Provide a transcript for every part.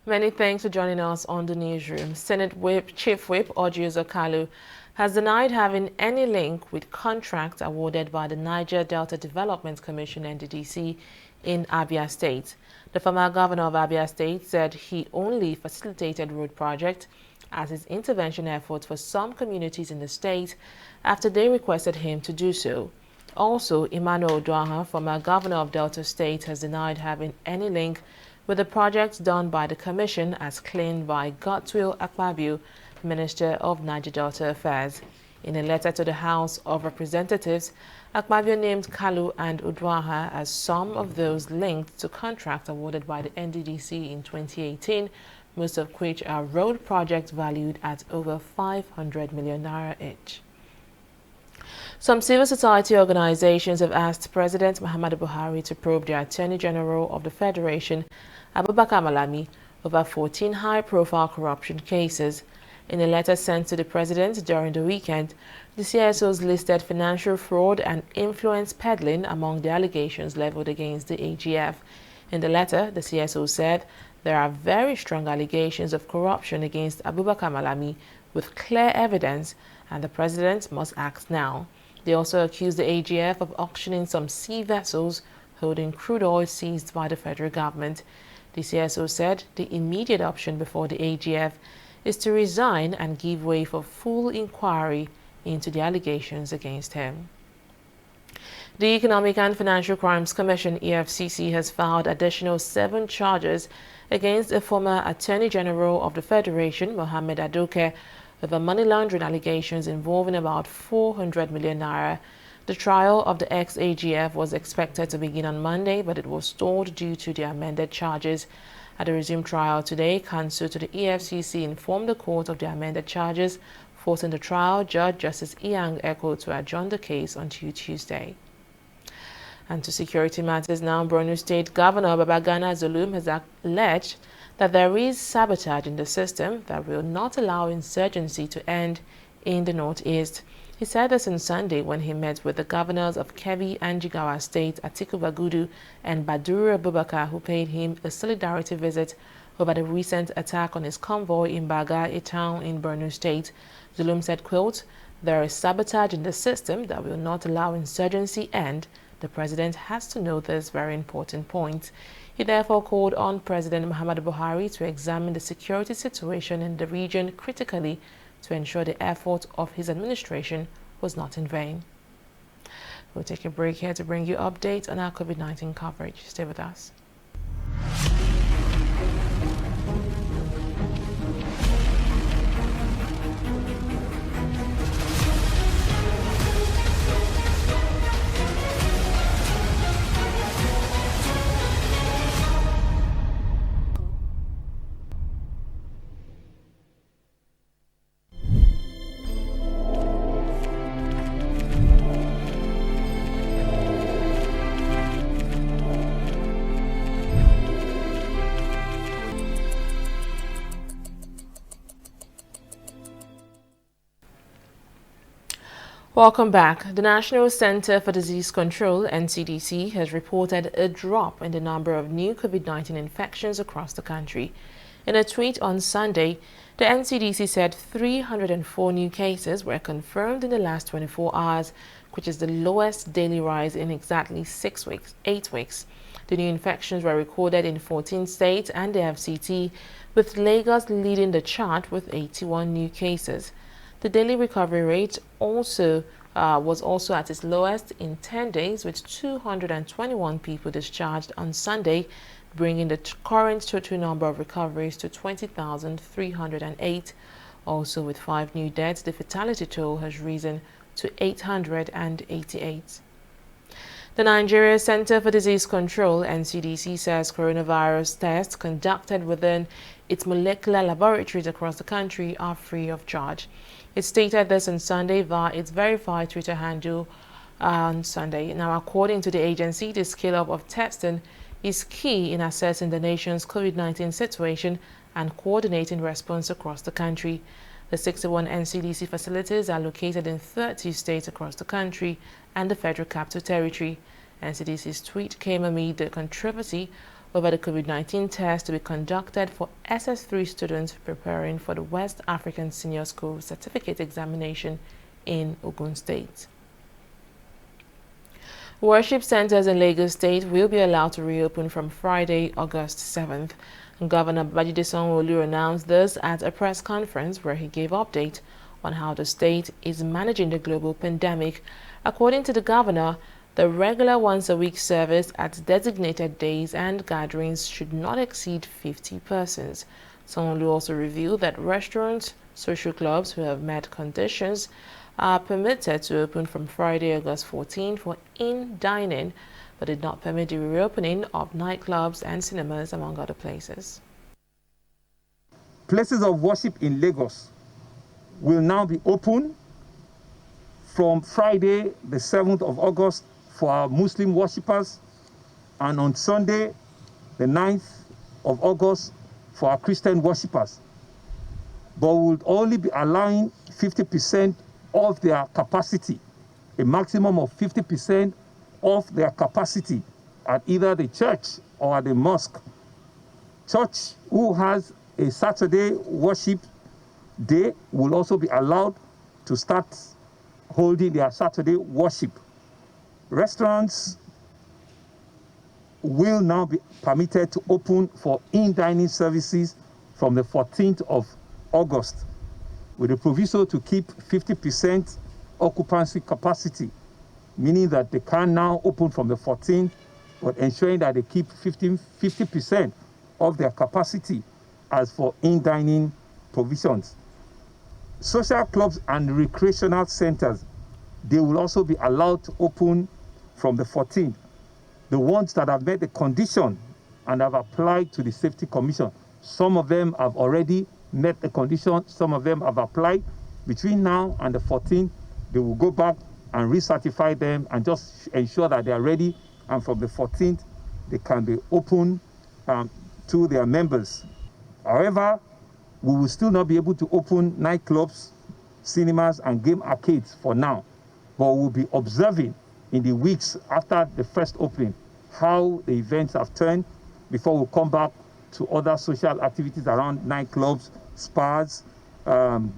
Many thanks for joining us on the newsroom. Chief Whip Ojiuzo Kalu has denied having any link with contracts awarded by the Niger Delta Development Commission (NDDC) in Abia State. The former governor of Abia State said he only facilitated road project as his intervention efforts for some communities in the state after they requested him to do so. Also, Emmanuel Oduaha, former governor of Delta State, has denied having any link with the projects done by the Commission as claimed by Godswill Akpabio, Minister of Niger Delta Affairs. In a letter to the House of Representatives, Akpabio named Kalu and Oduaha as some of those linked to contracts awarded by the NDDC in 2018, most of which are road projects valued at over 500 million naira each. Some civil society organizations have asked President Muhammadu Buhari to probe the Attorney General of the Federation, Abubakar Malami, over 14 high-profile corruption cases. In a letter sent to the President during the weekend, the CSOs listed financial fraud and influence peddling among the allegations leveled against the AGF. In the letter, the CSO said there are very strong allegations of corruption against Abubakar Malami with clear evidence, and the President must act now. They also accused the AGF of auctioning some sea vessels holding crude oil seized by the federal government. The CSO said the immediate option before the AGF is to resign and give way for full inquiry into the allegations against him. The Economic and Financial Crimes Commission (EFCC) has filed additional 7 charges against a former Attorney General of the Federation, Mohammed Adoke, over money laundering allegations involving about 400 million naira. The trial of the ex-AGF was expected to begin on Monday, but it was stalled due to the amended charges. At the resumed trial today, counsel to the EFCC informed the court of the amended charges, forcing the trial judge Justice Iyang Eko to adjourn the case until Tuesday. And to security matters now, Borno State Governor Babagana Zulum has alleged that there is sabotage in the system that will not allow insurgency to end in the northeast. He said this on Sunday when he met with the governors of Kebbi and Jigawa State, Atiku Bagudu and Baduru Abubakar, who paid him a solidarity visit over the recent attack on his convoy in Baga, a town in Borno State. Zulum said, quote, "There is sabotage in the system that will not allow insurgency end. The president has to know this very important point." He therefore called on President Muhammadu Buhari to examine the security situation in the region critically to ensure the effort of his administration was not in vain. We'll take a break here to bring you updates on our COVID-19 coverage. Stay with us. Welcome back. The National Center for Disease Control, NCDC, has reported a drop in the number of new COVID-19 infections across the country. In a tweet on Sunday, the NCDC said 304 new cases were confirmed in the last 24 hours, which is the lowest daily rise in exactly 8 weeks. The new infections were recorded in 14 states and the FCT, with Lagos leading the chart with 81 new cases. The daily recovery rate was also at its lowest in 10 days, with 221 people discharged on Sunday, bringing the current total number of recoveries to 20,308. Also, with 5 new deaths, the fatality toll has risen to 888. The Nigeria Center for Disease Control, NCDC, says coronavirus tests conducted within its molecular laboratories across the country are free of charge. It stated this on Sunday via its verified Twitter handle on Sunday. Now, according to the agency, the scale-up of testing is key in assessing the nation's COVID-19 situation and coordinating response across the country. The 61 NCDC facilities are located in 30 states across the country and the Federal Capital Territory. NCDC's tweet came amid the controversy over the COVID-19 test to be conducted for SS3 students preparing for the West African Senior School Certificate Examination in Ogun State. Worship centers in Lagos State will be allowed to reopen from Friday, August 7th. Governor Babajide Sanwo-Olu announced this at a press conference where he gave update on how the state is managing the global pandemic. According to the governor, the regular once-a-week service at designated days and gatherings should not exceed 50 persons. Sanwo-Olu also revealed that restaurants, social clubs who have met conditions are permitted to open from Friday, August 14 for in-dining, but did not permit the reopening of nightclubs and cinemas, among other places. Places of worship in Lagos will now be open from Friday, the 7th of August, for our Muslim worshippers, and on Sunday, the 9th of August, for our Christian worshippers. But we will only be allowing 50% of their capacity, a maximum of 50% of their capacity at either the church or at the mosque. Church who has a Saturday worship day will also be allowed to start holding their Saturday worship. Restaurants will now be permitted to open for in-dining services from the 14th of August, with a proviso to keep 50% occupancy capacity, meaning that they can now open from the 14th, but ensuring that they keep 50% of their capacity as for in-dining provisions. Social clubs and recreational centers, they will also be allowed to open from the 14th. The ones that have met the condition and have applied to the Safety Commission, some of them have already met the condition, some of them have applied. Between now and the 14th, they will go back and recertify them and just ensure that they are ready, and from the 14th, they can be open to their members. However, we will still not be able to open nightclubs, cinemas, and game arcades for now, but we'll be observing in the weeks after the first opening how the events have turned before we come back to other social activities around nightclubs, spas,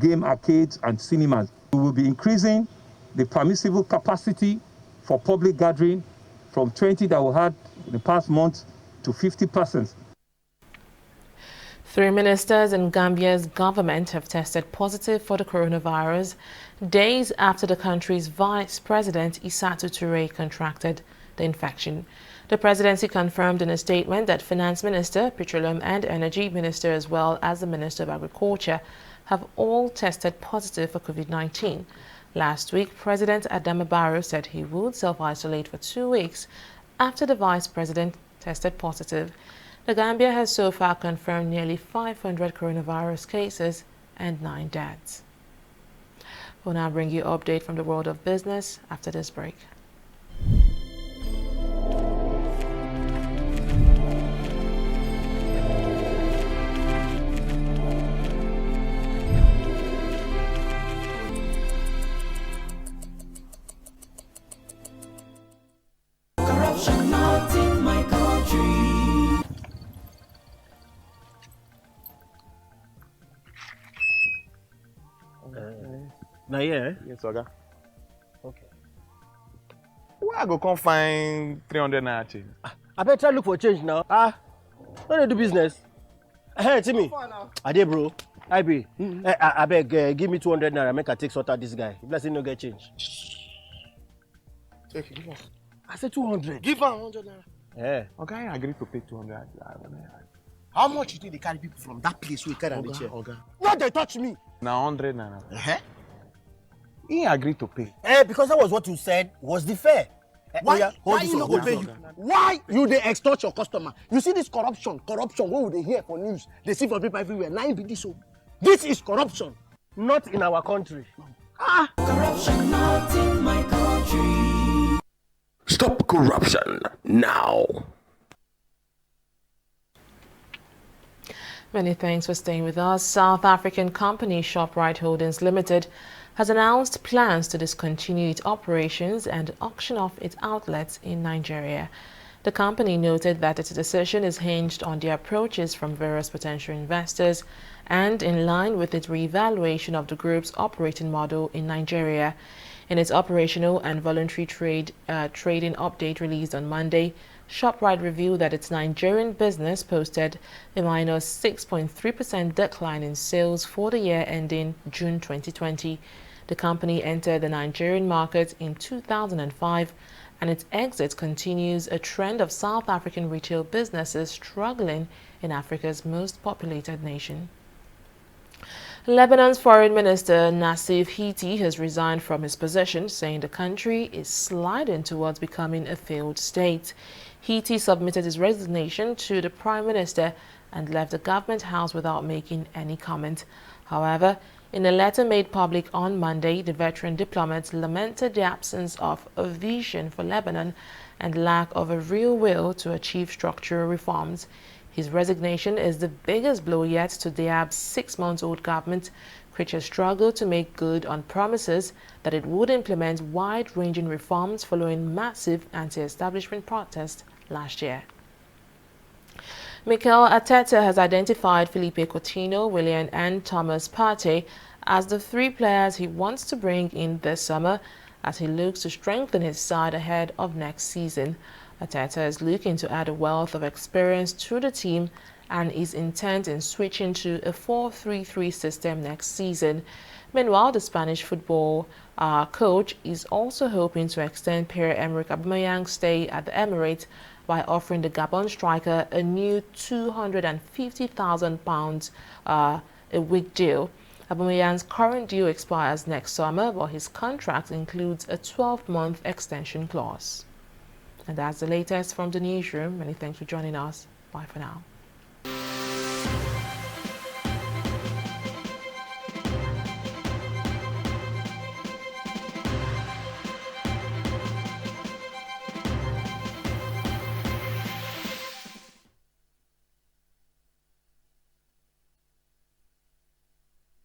game arcades, and cinemas. We will be increasing the permissible capacity for public gathering from 20 that we had in the past month to 50 persons. 3 ministers in Gambia's government have tested positive for the coronavirus days after the country's vice president Isatu Toure contracted the infection. The presidency confirmed in a statement that Finance Minister, Petroleum and Energy Minister, as well as the Minister of Agriculture, have all tested positive for COVID-19. Last week, President Adama Barrow said he would self-isolate for 2 weeks after the vice president tested positive. The Gambia has so far confirmed nearly 500 coronavirus cases and 9 deaths. We'll now bring you an update from the world of business after this break. Corruption not in my country. Now, yeah. Yes, Oga. Okay. Where I go come find 300 naira change? I better try look for change now. When they do business. Hey, Timmy. Ade, bro. I be. I beg, give me 200 naira. Make I take sort out this guy. If let's say no get change. Take it, give us. I said 200. Give her 100 naira. Yeah. Okay, I agree to pay 200. How much you think they carry people from that place we carry on the chair? Oga. Why they touch me? Now 100 naira. He agreed to pay. Because that was what you said was the fair. Why you not go pay you? Why you they extort your customer? You see this corruption. What would they hear for news? They see for people everywhere. Now be this so. This is corruption, not in our country. Corruption not in my country. Stop corruption now. Many thanks for staying with us. South African company Shoprite Holdings Limited has announced plans to discontinue its operations and auction off its outlets in Nigeria. The company noted that its decision is hinged on the approaches from various potential investors and in line with its reevaluation of the group's operating model in Nigeria. In its operational and voluntary trading update released on Monday, ShopRite revealed that its Nigerian business posted a minus 6.3% decline in sales for the year ending June 2020. The company entered the Nigerian market in 2005, and its exit continues a trend of South African retail businesses struggling in Africa's most populated nation. Lebanon's Foreign Minister Nassif Hiti has resigned from his position, saying the country is sliding towards becoming a failed state. Hiti submitted his resignation to the Prime Minister and left the government house without making any comment. However, in a letter made public on Monday, the veteran diplomat lamented the absence of a vision for Lebanon and lack of a real will to achieve structural reforms. His resignation is the biggest blow yet to Diab's 6-month-old government, which has struggled to make good on promises that it would implement wide-ranging reforms following massive anti-establishment protests last year. Mikel Arteta has identified Felipe Coutinho, Willian and Thomas Partey as the 3 players he wants to bring in this summer as he looks to strengthen his side ahead of next season. Arteta is looking to add a wealth of experience to the team and is intent in switching to a 4-3-3 system next season. Meanwhile, the Spanish football coach is also hoping to extend Pierre-Emerick Aubameyang's stay at the Emirates by offering the Gabon striker a new £250,000 a week deal. Aubameyang's current deal expires next summer, but his contract includes a 12-month extension clause. And that's the latest from the newsroom. Many thanks for joining us. Bye for now.